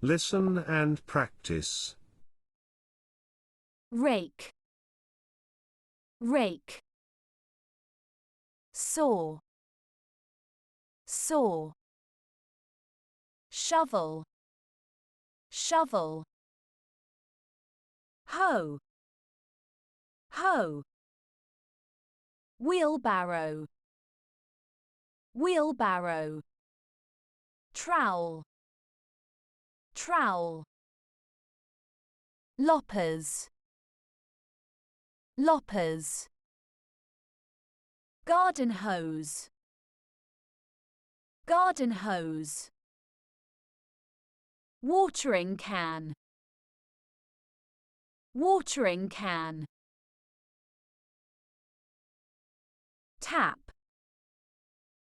Listen and practice. Rake, rake. Saw, saw. Shovel, shovel. Hoe, hoe. Wheelbarrow, wheelbarrow. Trowel, trowel. Loppers, loppers. Garden hose, garden hose. Watering can, watering can. Tap,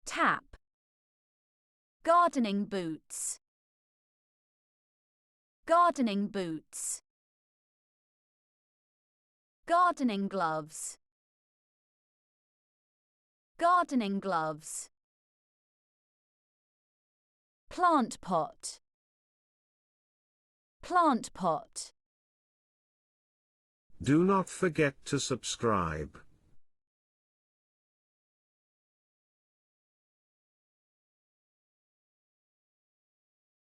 tap. Gardening boots, gardening boots. Gardening gloves, gardening gloves. Plant pot, plant pot. Do not forget to subscribe.